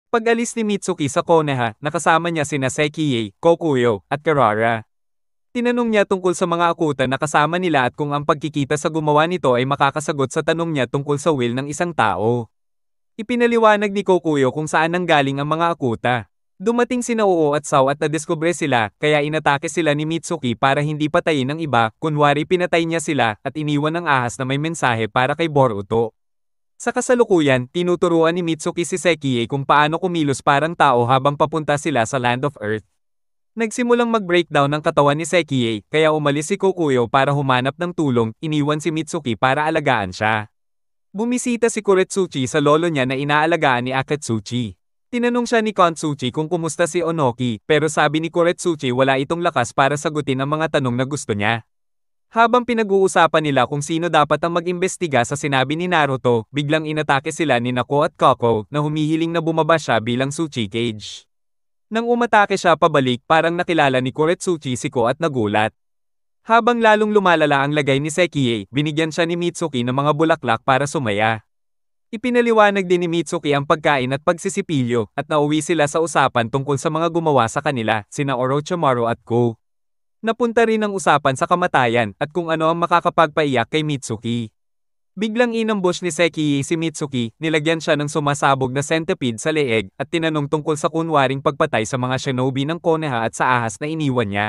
Pag-alis ni Mitsuki sa Konoha, nakasama niya sina Sekiei, Kokuyo, at Karara. Tinanong niya tungkol sa mga akuta na kasama nila at kung ang pagkikita sa gumawa nito ay makakasagot sa tanong niya tungkol sa will ng isang tao. Ipinaliwanag ni Kokuyo kung saan nanggaling ang mga akuta. Dumating sina Oo at Sao at nadiskubre sila, kaya inatake sila ni Mitsuki para hindi patayin ng iba, kunwari pinatay niya sila at iniwan ng ahas na may mensahe para kay Boruto. Sa kasalukuyan, tinuturuan ni Mitsuki si Sekiei kung paano kumilos parang tao habang papunta sila sa Land of Earth. Nagsimulang mag-breakdown ng katawan ni Sekiei, kaya umalis si Kokuyo para humanap ng tulong, iniwan si Mitsuki para alagaan siya. Bumisita si Kuretsuchi sa lolo niya na inaalagaan ni Akatsuchi. Tinanong siya ni Kontsuchi kung kumusta si Onoki, pero sabi ni Kuretsuchi wala itong lakas para sagutin ang mga tanong na gusto niya. Habang pinag-uusapan nila kung sino dapat ang mag-imbestiga sa sinabi ni Naruto, biglang inatake sila ni Nako at Koko na humihiling na bumaba siya bilang Tsuchikage. Nang umatake siya pabalik, parang nakilala ni Kuretsuchi si Ko at nagulat. Habang lalong lumalala ang lagay ni Sekiei, binigyan siya ni Mitsuki ng mga bulaklak para sumaya. Ipinaliwanag din ni Mitsuki ang pagkain at pagsisipilyo, at nauwi sila sa usapan tungkol sa mga gumawa sa kanila, sina Orochimaru at Ko. Napunta rin ang usapan sa kamatayan, at kung ano ang makakapagpaiyak kay Mitsuki. Biglang inambush ni Sekiei si Mitsuki, nilagyan siya ng sumasabog na centipede sa leeg, at tinanong tungkol sa kunwaring pagpatay sa mga shinobi ng Konoha at sa ahas na iniwan niya.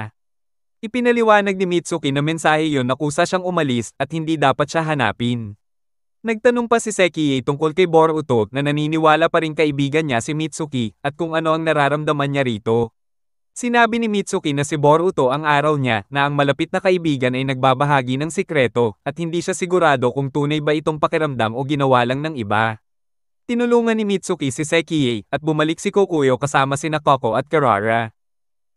Ipinaliwanag ni Mitsuki na mensahe yon na kusa siyang umalis, at hindi dapat siya hanapin. Nagtanong pa si Sekiei tungkol kay Boruto na naniniwala pa rin kaibigan niya si Mitsuki at kung ano ang nararamdaman niya rito. Sinabi ni Mitsuki na si Boruto ang araw niya na ang malapit na kaibigan ay nagbabahagi ng sikreto at hindi siya sigurado kung tunay ba itong pakiramdam o ginawa lang ng iba. Tinulungan ni Mitsuki si Sekiei at bumalik si Kokuyo kasama sina Koko at Karara.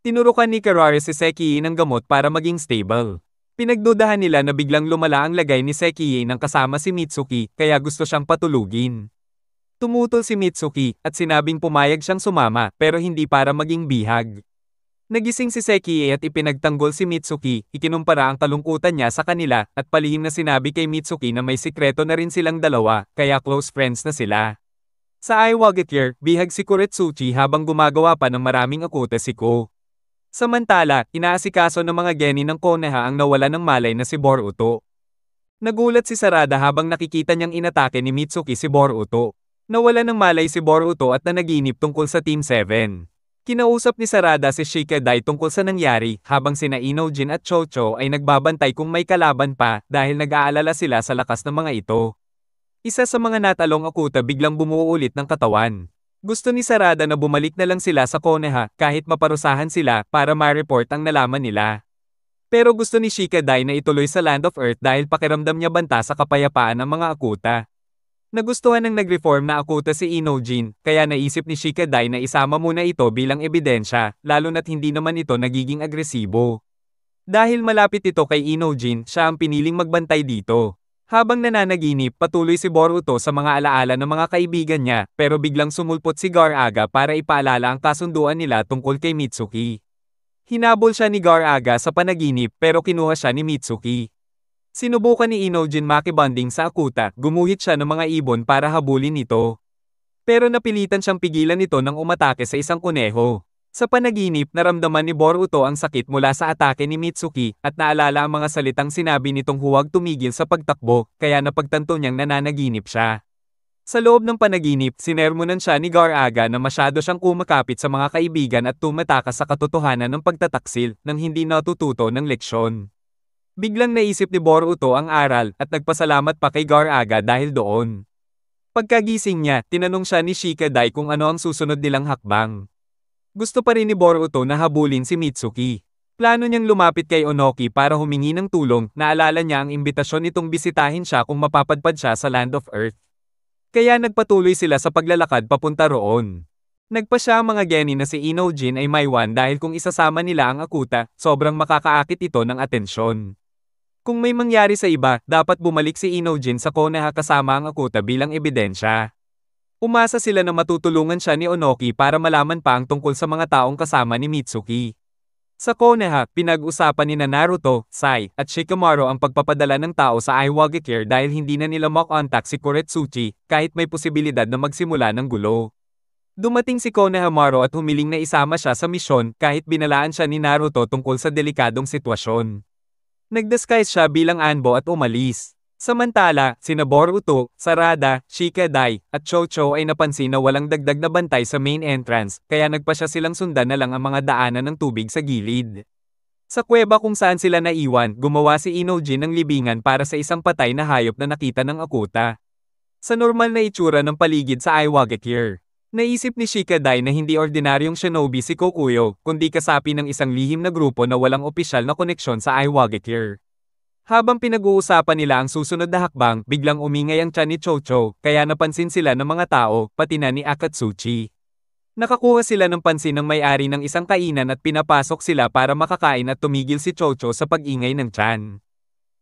Tinurukan ni Karara si Sekiei ng gamot para maging stable. Pinagdudahan nila na biglang lumala ang lagay ni Sekiei nang kasama si Mitsuki, kaya gusto siyang patulugin. Tumutol si Mitsuki, at sinabing pumayag siyang sumama, pero hindi para maging bihag. Nagising si Sekiei at ipinagtanggol si Mitsuki, ikinumpara ang kalungkutan niya sa kanila, at palihim na sinabi kay Mitsuki na may sikreto na rin silang dalawa, kaya close friends na sila. Sa Iwagakure, bihag si Kuretsuchi habang gumagawa pa ng maraming akuta si Ko. Samantala, inaasikaso ng mga geni ng Konoha ang nawala ng malay na si Boruto. Nagulat si Sarada habang nakikita niyang inatake ni Mitsuki si Boruto. Nawala ng malay si Boruto at nanaginip tungkol sa Team 7. Kinausap ni Sarada si Shikadai tungkol sa nangyari habang sina Inojin at Chocho ay nagbabantay kung may kalaban pa dahil nag-aalala sila sa lakas ng mga ito. Isa sa mga natalong akuta biglang bumuo ulit ng katawan. Gusto ni Sarada na bumalik na lang sila sa Konoha kahit maparusahan sila para ma-report ang nalaman nila. Pero gusto ni Shikadai na ituloy sa Land of Earth dahil pakiramdam niya banta sa kapayapaan ng mga akuta. Nagustuhan ng nag-reform na akuta si Inojin, kaya naisip ni Shikadai na isama muna ito bilang ebidensya, lalo na't hindi naman ito nagiging agresibo. Dahil malapit ito kay Inojin, siya ang piniling magbantay dito. Habang nananaginip, patuloy si Boruto sa mga alaala ng mga kaibigan niya, pero biglang sumulpot si Gar-Aga para ipaalala ang kasunduan nila tungkol kay Mitsuki. Hinabol siya ni Gar-Aga sa panaginip pero kinuha siya ni Mitsuki. Sinubukan ni Inojin makibanding sa akuta, gumuhit siya ng mga ibon para habulin ito. Pero napilitan siyang pigilan ito nang umatake sa isang kuneho. Sa panaginip, naramdaman ni Boruto ang sakit mula sa atake ni Mitsuki at naalala ang mga salitang sinabi nitong huwag tumigil sa pagtakbo, kaya napagtanto niyang nananaginip siya. Sa loob ng panaginip, sinermonan siya ni Gar-Aga na masyado siyang kumakapit sa mga kaibigan at tumatakas sa katotohanan ng pagtataksil nang hindi natututo ng leksyon. Biglang naisip ni Boruto ang aral at nagpasalamat pa kay Gar-Aga dahil doon. Pagkagising niya, tinanong siya ni Shikadai kung ano ang susunod nilang hakbang. Gusto pa rin ni Boruto na habulin si Mitsuki. Plano niyang lumapit kay Onoki para humingi ng tulong, naalala niya ang imbitasyon nitong bisitahin siya kung mapapadpad siya sa Land of Earth. Kaya nagpatuloy sila sa paglalakad papunta roon. Nagpa siya ang mga geni na si Inojin ay maiwan dahil kung isasama nila ang akuta, sobrang makakaakit ito ng atensyon. Kung may mangyari sa iba, dapat bumalik si Inojin sa Konoha kasama ang akuta bilang ebidensya. Umasa sila na matutulungan siya ni Onoki para malaman pa ang tungkol sa mga taong kasama ni Mitsuki. Sa Konoha, pinag-usapan ni Naruto, Sai, at Shikamaru ang pagpapadala ng tao sa Iwagakure dahil hindi na nila makontak si Kuretsuchi kahit may posibilidad na magsimula ng gulo. Dumating si Konohamaru at humiling na isama siya sa misyon kahit binalaan siya ni Naruto tungkol sa delikadong sitwasyon. Nag-disguise siya bilang Anbo at umalis. Samantala, sina Boruto, Sarada, Shikadai, at Chocho ay napansin na walang dagdag na bantay sa main entrance, kaya nagpa siya silang sundan na lang ang mga daanan ng tubig sa gilid. Sa kuweba kung saan sila naiwan, gumawa si Inoji ng libingan para sa isang patay na hayop na nakita ng Akuta. Sa normal na itsura ng paligid sa Iwagakure. Naisip ni Shikadai na hindi ordinaryong shinobi si Kokuyo, kundi kasapi ng isang lihim na grupo na walang opisyal na koneksyon sa Iwagakure. Habang pinag-uusapan nila ang susunod na hakbang, biglang umingay ang tiyan ni Chocho, kaya napansin sila ng mga tao, pati na ni Akatsuchi. Nakakuha sila ng pansin ng may-ari ng isang kainan at pinapasok sila para makakain at tumigil si Chocho sa pag-ingay ng tiyan.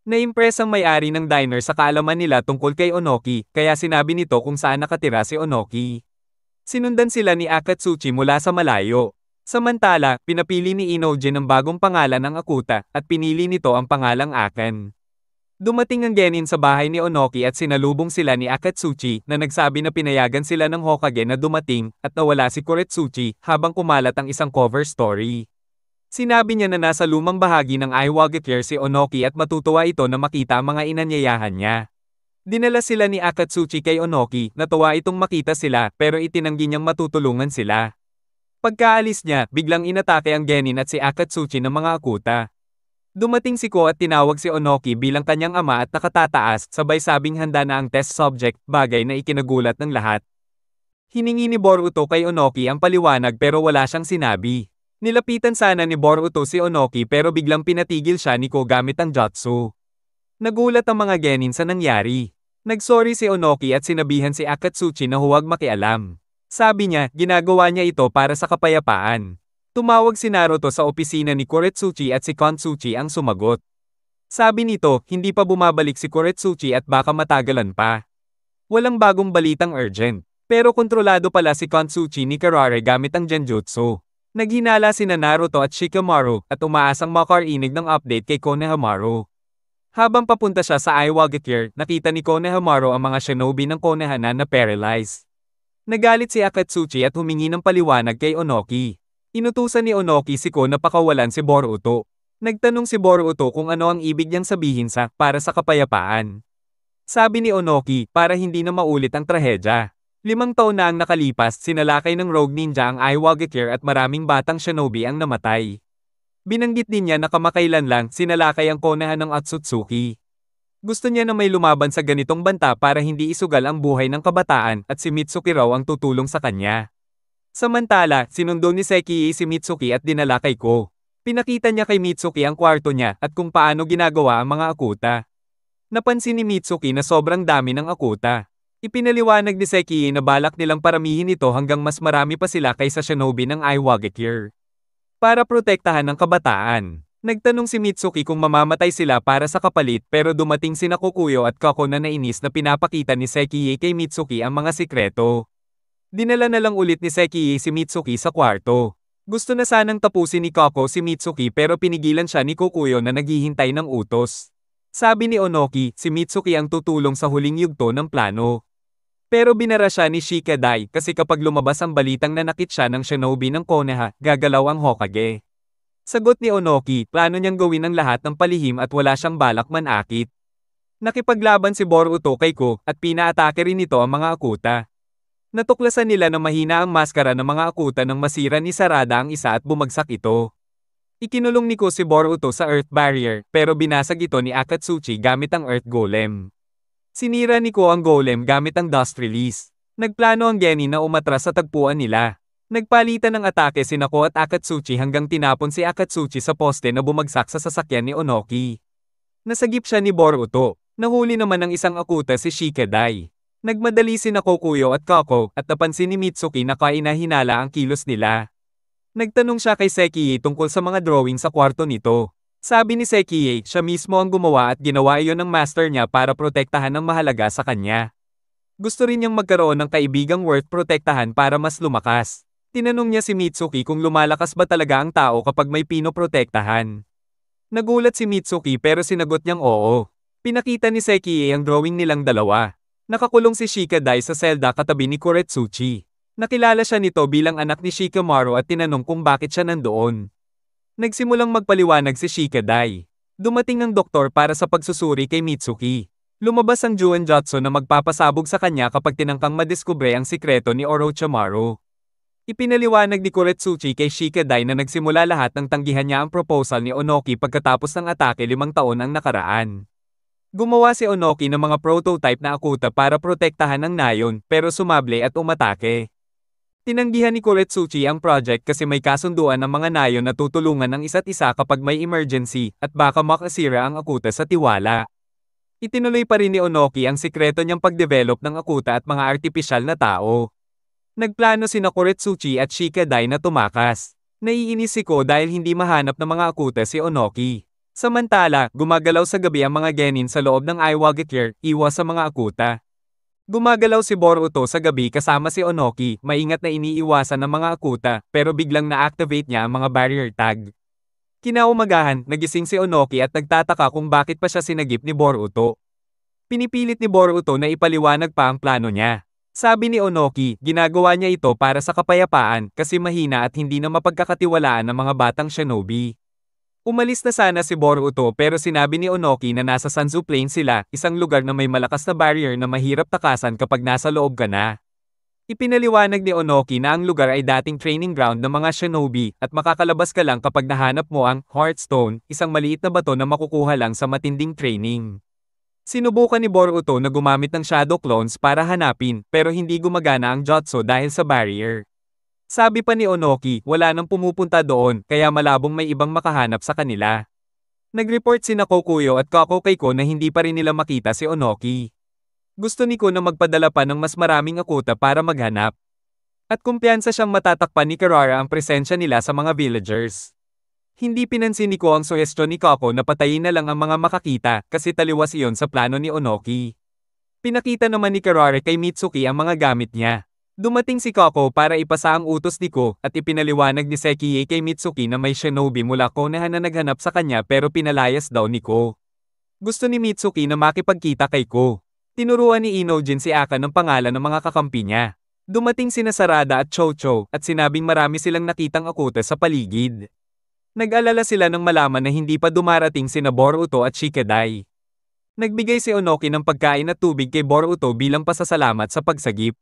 Na-impress ang may-ari ng diner sa kaalaman nila tungkol kay Onoki, kaya sinabi nito kung saan nakatira si Onoki. Sinundan sila ni Akatsuchi mula sa malayo. Samantala, pinapili ni Inoji ng bagong pangalan ng Akuta, at pinili nito ang pangalang Akan. Dumating ang genin sa bahay ni Onoki at sinalubong sila ni Akatsuchi na nagsabi na pinayagan sila ng Hokage na dumating at nawala si Kuretsuchi habang kumalat ang isang cover story. Sinabi niya na nasa lumang bahagi ng Iwagakure si Onoki at matutuwa ito na makita ang mga inanyayahan niya. Dinala sila ni Akatsuchi kay Onoki, natuwa itong makita sila pero itinanggi niyang matutulungan sila. Pagkaalis niya, biglang inatake ang genin at si Akatsuchi ng mga Akuta. Dumating si Ko at tinawag si Onoki bilang kanyang ama at nakatataas, sabay sabing handa na ang test subject, bagay na ikinagulat ng lahat. Hiningi ni Boruto kay Onoki ang paliwanag pero wala siyang sinabi. Nilapitan sana ni Boruto si Onoki pero biglang pinatigil siya ni Ko gamit ang jutsu. Nagulat ang mga genin sa nangyari. Nagsorry si Onoki at sinabihan si Akatsuchi na huwag makialam. Sabi niya, ginagawa niya ito para sa kapayapaan. Tumawag si Naruto sa opisina ni Kuretsuchi at si Kontsuchi ang sumagot. Sabi nito, hindi pa bumabalik si Kuretsuchi at baka matagalan pa. Walang bagong balitang urgent. Pero kontrolado pala si Kontsuchi ni Karare gamit ang Genjutsu. Naghinala sina Naruto at Shikamaru at umaasang makarinig ng update kay Konohamaru. Habang papunta siya sa Iwagakure, nakita ni Konohamaru ang mga shinobi ng Konohana na paralyzed. Nagalit si Akatsuchi at humingi ng paliwanag kay Onoki. Inutusan ni Onoki si Ko na pakawalan si Boruto. Nagtanong si Boruto kung ano ang ibig niyang sabihin sa para sa kapayapaan. Sabi ni Onoki, para hindi na maulit ang trahedya. 5 taon na ang nakalipas, sinalakay ng rogue ninja ang Iwagakure at maraming batang shinobi ang namatay. Binanggit din niya na kamakailan lang sinalakay ang Konoha ng Otsutsuki. Gusto niya na may lumaban sa ganitong banta para hindi isugal ang buhay ng kabataan at si Mitsuki raw ang tutulong sa kanya. Samantala, sinundo ni Sekiie si Mitsuki at dinala kay Ko. Pinakita niya kay Mitsuki ang kwarto niya at kung paano ginagawa ang mga Akuta. Napansin ni Mitsuki na sobrang dami ng Akuta. Ipinaliwanag ni Sekiie na balak nilang paramihin ito hanggang mas marami pa sila kaysa shinobi ng Iwagakure. Para protektahan ang kabataan. Nagtanong si Mitsuki kung mamamatay sila para sa kapalit pero dumating sina Kokuyo at Kako na nainis na pinapakita ni Sekiie kay Mitsuki ang mga sikreto. Dinala na lang ulit ni Sekiie si Mitsuki sa kwarto. Gusto na sanang tapusin ni Kako si Mitsuki pero pinigilan siya ni Kokuyo na naghihintay ng utos. Sabi ni Onoki, si Mitsuki ang tutulong sa huling yugto ng plano. Pero binara siya ni Shikadai kasi kapag lumabas ang balitang nanakit siya ng shinobi ng Konoha, gagalaw ang Hokage. Sagot ni Onoki, plano niyang gawin ang lahat ng palihim at wala siyang balak manakit. Nakipaglaban si Boruto kay Ko at pinaatake rin nito ang mga Akuta. Natuklasan nila na mahina ang maskara ng mga Akuta nang masira ni Sarada ang isa at bumagsak ito. Ikinulong ni Ko si Boruto sa Earth Barrier pero binasag ito ni Akatsuchi gamit ang Earth Golem. Sinira ni Ko ang Golem gamit ang Dust Release. Nagplano ang genin na umatras sa tagpuan nila. Nagpalitan ng atake sina Ko at Akatsuchi hanggang tinapon si Akatsuchi sa poste na bumagsak sa sasakyan ni Onoki. Nasagip siya ni Boruto. Nahuli naman ng isang Akuta si Shikadai. Nagmadali sina Kokuyo at Kako at napansin ni Mitsuki na kainahinala ang kilos nila. Nagtanong siya kay Sekiie tungkol sa mga drawing sa kwarto nito. Sabi ni Sekiie, siya mismo ang gumawa at ginawa iyon ng master niya para protektahan ng mahalaga sa kanya. Gusto rin niyang magkaroon ng kaibigang worth protektahan para mas lumakas. Tinanong niya si Mitsuki kung lumalakas ba talaga ang tao kapag may pinoprotektahan. Nagulat si Mitsuki pero sinagot niyang oo. Pinakita ni Sekiie ang drawing nilang dalawa. Nakakulong si Shikadai sa selda katabi ni Kuretsuchi. Nakilala siya nito bilang anak ni Shikamaru at tinanong kung bakit siya nandoon. Nagsimulang magpaliwanag si Shikadai. Dumating ng doktor para sa pagsusuri kay Mitsuki. Lumabas ang Juanjutsu na magpapasabog sa kanya kapag tinangkang madiskubre ang sikreto ni Orochimaru. Ipinaliwanag ni Kuretsuchi kay Shikadai na nagsimula lahat ng tanggihan niya ang proposal ni Onoki pagkatapos ng atake 5 taon ang nakaraan. Gumawa si Onoki ng mga prototype na akuta para protektahan ang nayon pero sumable at umatake. Tinanggihan ni Kuretsuchi ang project kasi may kasunduan ng mga nayon na tutulungan ang isa't isa kapag may emergency at baka makasira ang akuta sa tiwala. Itinuloy pa rin ni Onoki ang sikreto niyang pagdevelop ng akuta at mga artipisyal na tao. Nagplano sina Kuretsuchi at Shikadai na tumakas. Naiinis si Ko dahil hindi mahanap ng mga akuta si Onoki. Samantala, gumagalaw sa gabi ang mga genin sa loob ng Iwagakure, iwas sa mga akuta. Gumagalaw si Boruto sa gabi kasama si Onoki, maingat na iniiwasan ng mga akuta, pero biglang na-activate niya ang mga barrier tag. Kinaumagahan, nagising si Onoki at nagtataka kung bakit pa siya sinagip ni Boruto. Pinipilit ni Boruto na ipaliwanag pa ang plano niya. Sabi ni Onoki, ginagawa niya ito para sa kapayapaan kasi mahina at hindi na mapagkakatiwalaan ng mga batang shinobi. Umalis na sana si Boruto pero sinabi ni Onoki na nasa Sanzu Plain sila, isang lugar na may malakas na barrier na mahirap takasan kapag nasa loob ka na. Ipinaliwanag ni Onoki na ang lugar ay dating training ground ng mga shinobi at makakalabas ka lang kapag nahanap mo ang Heartstone, isang maliit na bato na makukuha lang sa matinding training. Sinubukan ni Boruto na gumamit ng Shadow Clones para hanapin pero hindi gumagana ang jutsu dahil sa barrier. Sabi pa ni Onoki, wala nang pumupunta doon kaya malabong may ibang makahanap sa kanila. Nag-report sina Kokuyo at Kakokeiko na hindi pa rin nila makita si Onoki. Gusto ni Ko na magpadala pa ng mas maraming akuta para maghanap. At kumpiyansa siyang matatakpan ni Kirara ang presensya nila sa mga villagers. Hindi pinansin ni Ko ang suhestyon ni Kako na patayin na lang ang mga makakita kasi taliwas iyon sa plano ni Onoki. Pinakita naman ni Kirara kay Mitsuki ang mga gamit niya. Dumating si Kako para ipasa ang utos ni Ko at ipinaliwanag ni Sekiye kay Mitsuki na may shinobi mula Konoha na naghanap sa kanya pero pinalayas daw ni Ko. Gusto ni Mitsuki na makipagkita kay Ko. Tinuruan ni Inojin si Aka ng pangalan ng mga kakampi niya. Dumating sina Sarada at Chocho at sinabing marami silang nakitang akuta sa paligid. Nag-alala sila nang malaman na hindi pa dumarating sina Boruto at Shikadai. Nagbigay si Onoki ng pagkain at tubig kay Boruto bilang pasasalamat sa pagsagip.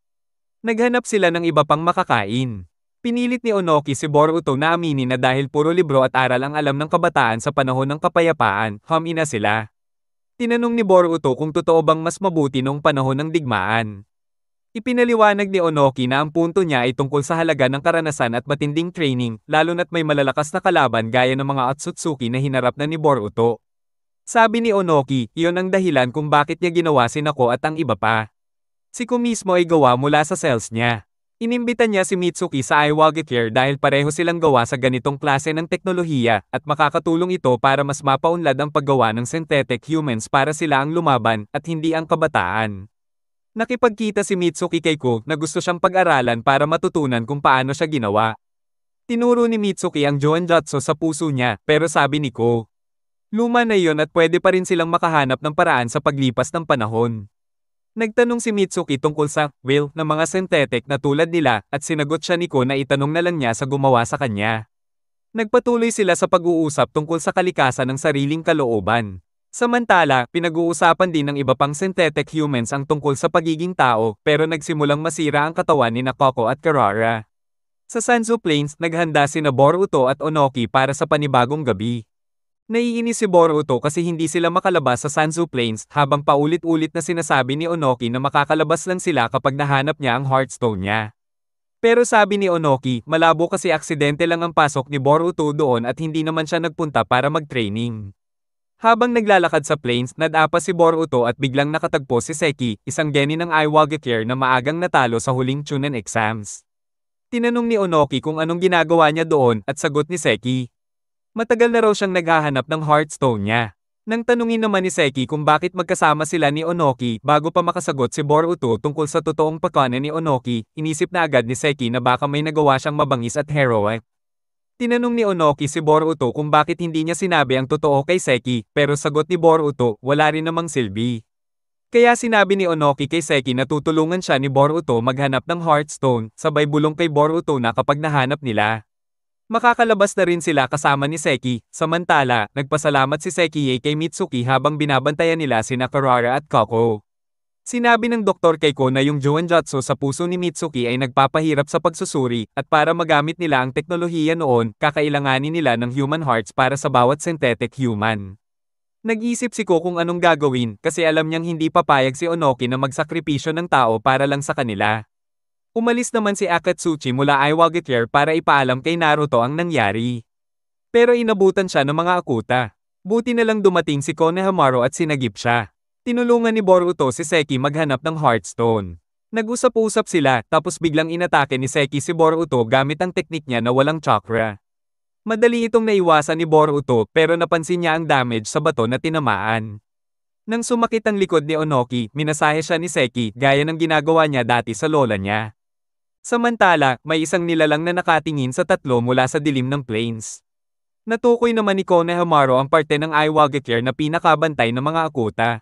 Naghanap sila ng iba pang makakain. Pinilit ni Onoki si Boruto na aminin na dahil puro libro at aral ang alam ng kabataan sa panahon ng kapayapaan, humina sila. Tinanong ni Boruto kung totoo bang mas mabuti noong panahon ng digmaan. Ipinaliwanag ni Onoki na ang punto niya ay tungkol sa halaga ng karanasan at matinding training, lalo na't may malalakas na kalaban gaya ng mga Otsutsuki na hinarap na ni Boruto. Sabi ni Onoki, iyon ang dahilan kung bakit niya ginawa si Nako at ang iba pa. Si Ko mismo ay gawa mula sa cells niya. Inimbita niya si Mitsuki sa Iwagakure dahil pareho silang gawa sa ganitong klase ng teknolohiya at makakatulong ito para mas mapaunlad ang paggawa ng synthetic humans para sila ang lumaban at hindi ang kabataan. Nakipagkita si Mitsuki kay Ko na gusto siyang pag-aralan para matutunan kung paano siya ginawa. Tinuro ni Mitsuki ang Juanjutsu sa puso niya pero sabi ni Ko, luma na iyon at pwede pa rin silang makahanap ng paraan sa paglipas ng panahon. Nagtanong si Mitsuki tungkol sa will ng mga synthetic na tulad nila at sinagot siya ni Ko na itanong na lang niya sa gumawa sa kanya. Nagpatuloy sila sa pag-uusap tungkol sa kalikasan ng sariling kalooban. Samantala, pinag-uusapan din ng iba pang synthetic humans ang tungkol sa pagiging tao pero nagsimulang masira ang katawan ni Nakoko at Kirara. Sa Sanzu Plains, naghanda sina Boruto at Onoki para sa panibagong gabi. Naiinis si Boruto kasi hindi sila makalabas sa Sanzu Plains habang paulit-ulit na sinasabi ni Onoki na makakalabas lang sila kapag nahanap niya ang Heartstone niya. Pero sabi ni Onoki, malabo kasi aksidente lang ang pasok ni Boruto doon at hindi naman siya nagpunta para mag-training. Habang naglalakad sa plains, nadapa si Boruto at biglang nakatagpo si Seki, isang genin ng Iwagakure na maagang natalo sa huling Chunin exams. Tinanong ni Onoki kung anong ginagawa niya doon at sagot ni Seki. Matagal na raw siyang naghahanap ng Heartstone niya. Nang tanungin naman ni Seki kung bakit magkasama sila ni Onoki bago pa makasagot si Boruto tungkol sa totoong pagkana ni Onoki, inisip na agad ni Seki na baka may nagawa siyang mabangis at heroic. Tinanong ni Onoki si Boruto kung bakit hindi niya sinabi ang totoo kay Seki, pero sagot ni Boruto, wala rin namang silbi. Kaya sinabi ni Onoki kay Seki na tutulungan siya ni Boruto maghanap ng Heartstone, sabay bulong kay Boruto na kapag nahanap nila, makakalabas na rin sila kasama ni Seki. Samantala, nagpasalamat si Sekiye kay Mitsuki habang binabantayan nila sina Karara at Kako. Sinabi ng Dr. Keiko na yung Juanjutsu sa puso ni Mitsuki ay nagpapahirap sa pagsusuri, at para magamit nila ang teknolohiya noon, kakailanganin nila ng human hearts para sa bawat synthetic human. Nag-isip si Ko kung anong gagawin kasi alam niyang hindi papayag si Onoki na magsakripisyo ng tao para lang sa kanila. Umalis naman si Akatsuchi mula Iwagakure para ipaalam kay Naruto ang nangyari. Pero inabutan siya ng mga akuta. Buti na lang dumating si Konohamaru at sinagip siya. Tinulungan ni Boruto si Seki maghanap ng Heartstone. Nag-usap-usap sila tapos biglang inatake ni Seki si Boruto gamit ang teknik niya na walang chakra. Madali itong naiwasan ni Boruto pero napansin niya ang damage sa bato na tinamaan. Nang sumakit ang likod ni Onoki, minasahe siya ni Seki gaya ng ginagawa niya dati sa lola niya. Samantala, may isang nilalang na nakatingin sa tatlo mula sa dilim ng plains. Natukoy naman ni Konohamaru ang parte ng Iwagakure na pinakabantay ng mga akuta.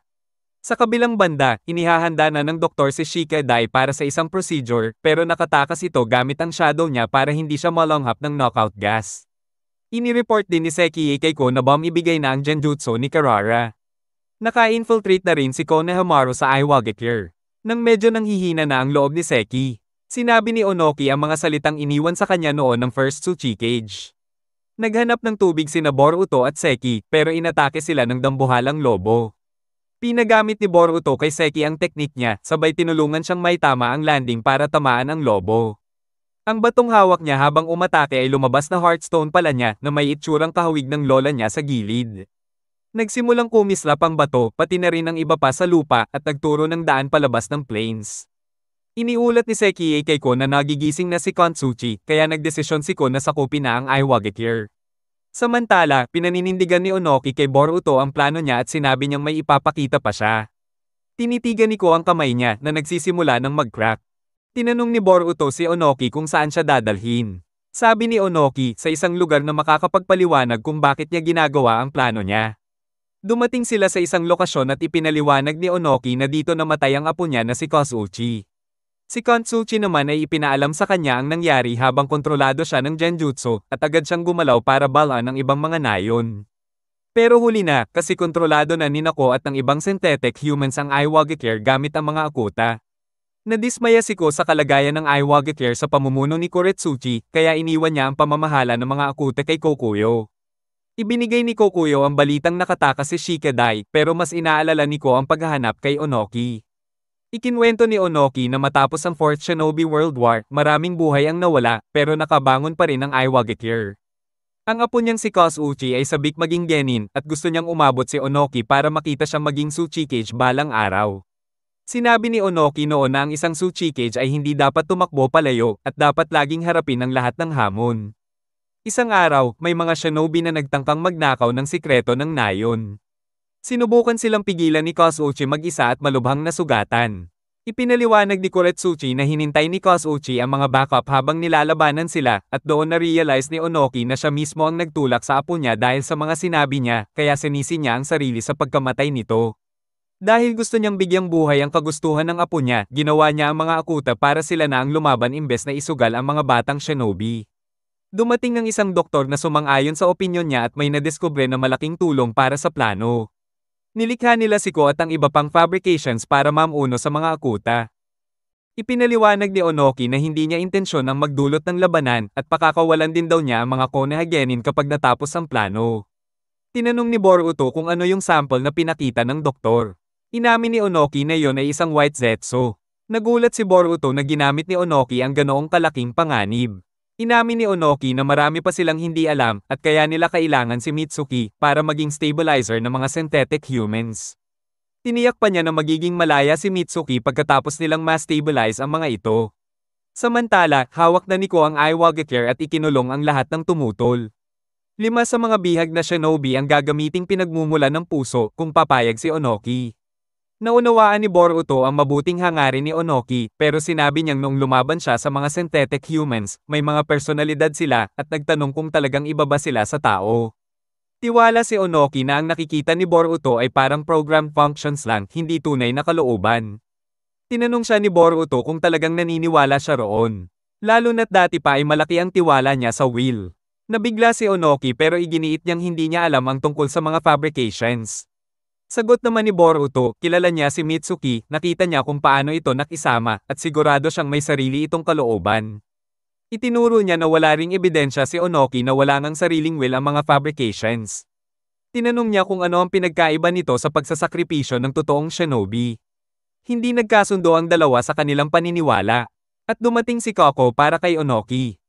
Sa kabilang banda, inihahanda na ng doktor si Shikadai para sa isang procedure pero nakatakas ito gamit ang shadow niya para hindi siya malanghap ng knockout gas. Inireport din ni Sekiye kay Ko na bomb ibigay na ang genjutsu ni Karara. Naka-infiltrate na rin si Konohamaru sa Iwagakure. Nang medyo nanghihina na ang loob ni Seki, sinabi ni Onoki ang mga salitang iniwan sa kanya noon ng first Tsuchi Cage. Naghanap ng tubig sina Boruto at Seki pero inatake sila ng dambuhalang lobo. Pinagamit ni Boruto kay Seki ang teknik niya, sabay tinulungan siyang maitama ang landing para tamaan ang lobo. Ang batong hawak niya habang umatake ay lumabas na Heartstone pala niya na may itsurang kahawig ng lola niya sa gilid. Nagsimulang kumislap ang bato pati na rin ang iba pa sa lupa at nagturo ng daan palabas ng plains. Iniulat ni Sekiye kay Ko na nagigising na si Kontsuchi kaya nagdesisyon si Ko na sakupin na ang Iwagakure. Samantala, pinaninindigan ni Onoki kay Boruto ang plano niya at sinabi niyang may ipapakita pa siya. Tinitigan ni Ko ang kamay niya na nagsisimula ng mag-crack. Tinanong ni Boruto si Onoki kung saan siya dadalhin. Sabi ni Onoki sa isang lugar na makakapagpaliwanag kung bakit niya ginagawa ang plano niya. Dumating sila sa isang lokasyon at ipinaliwanag ni Onoki na dito namatay ang apo niya na si Kosuchi. Si Kontsuchi naman ay ipinaalam sa kanya ang nangyari habang kontrolado siya ng genjutsu at agad siyang gumalaw para balaan ng ibang mga nayon. Pero huli na kasi kontrolado na ni Nako at ng ibang synthetic humans ang Iwagakure gamit ang mga akuta. Nadismaya si Ko sa kalagayan ng Iwagakure sa pamumuno ni Koretsuchi kaya iniwan niya ang pamamahala ng mga akuta kay Kokuyo. Ibinigay ni Kokuyo ang balitang nakatakas si Shikadai pero mas inaalala ni Ko ang paghahanap kay Onoki. Ikinwento ni Onoki na matapos ang 4th Shinobi World War, maraming buhay ang nawala, pero nakabangon pa rin ang Iwagakure. Ang apo niyang si Kosuchi ay sabik maging genin, at gusto niyang umabot si Onoki para makita siyang maging Tsuchikage balang araw. Sinabi ni Onoki noon na ang isang Tsuchikage ay hindi dapat tumakbo palayo, at dapat laging harapin ang lahat ng hamon. Isang araw, may mga shinobi na nagtangkang magnakaw ng sikreto ng nayon. Sinubukan silang pigilan ni Kosuchi mag-isa at malubhang nasugatan. Ipinaliwanag ni Koretsuchi na hinintay ni Kosuchi ang mga backup habang nilalabanan sila at doon na-realize ni Onoki na siya mismo ang nagtulak sa apo niya dahil sa mga sinabi niya kaya sinisi niya ang sarili sa pagkamatay nito. Dahil gusto niyang bigyang buhay ang kagustuhan ng apo niya, ginawa niya ang mga akuta para sila na ang lumaban imbes na isugal ang mga batang shinobi. Dumating ang isang doktor na sumang-ayon sa opinyon niya at may nadiskubre na malaking tulong para sa plano. Nilikha nila si Ko at ang iba pang fabrications para mamuno sa mga akuta. Ipinaliwanag ni Onoki na hindi niya intensyon ang magdulot ng labanan at pakakawalan din daw niya ang mga Konoha genin kapag natapos ang plano. Tinanong ni Boruto kung ano yung sample na pinakita ng doktor. Inamin ni Onoki na yon ay isang white zetsu. Nagulat si Boruto na ginamit ni Onoki ang ganoong kalaking panganib. Inamin ni Onoki na marami pa silang hindi alam at kaya nila kailangan si Mitsuki para maging stabilizer ng mga synthetic humans. Tiniyak pa niya na magiging malaya si Mitsuki pagkatapos nilang ma-stabilize ang mga ito. Samantala, hawak na ni Ko ang Iwagakure at ikinulong ang lahat ng tumutol. 5 sa mga bihag na shinobi ang gagamiting pinagmumula ng puso kung papayag si Onoki. Naunawaan ni Boruto ang mabuting hangarin ni Onoki pero sinabi niyang noong lumaban siya sa mga synthetic humans, may mga personalidad sila at nagtanong kung talagang iba ba sila sa tao. Tiwala si Onoki na ang nakikita ni Boruto ay parang program functions lang, hindi tunay na kalooban. Tinanong siya ni Boruto kung talagang naniniwala siya roon. Lalo na't dati pa ay malaki ang tiwala niya sa will. Nabigla si Onoki pero iginiit niyang hindi niya alam ang tungkol sa mga fabrications. Sagot naman ni Boruto, kilala niya si Mitsuki, nakita niya kung paano ito nakisama, at sigurado siyang may sarili itong kalooban. Itinuro niya na wala ring ebidensya si Onoki na wala ngang sariling will ang mga fabrications. Tinanong niya kung ano ang pinagkaiba nito sa pagsasakripisyo ng totoong shinobi. Hindi nagkasundo ang dalawa sa kanilang paniniwala. At dumating si Koko para kay Onoki.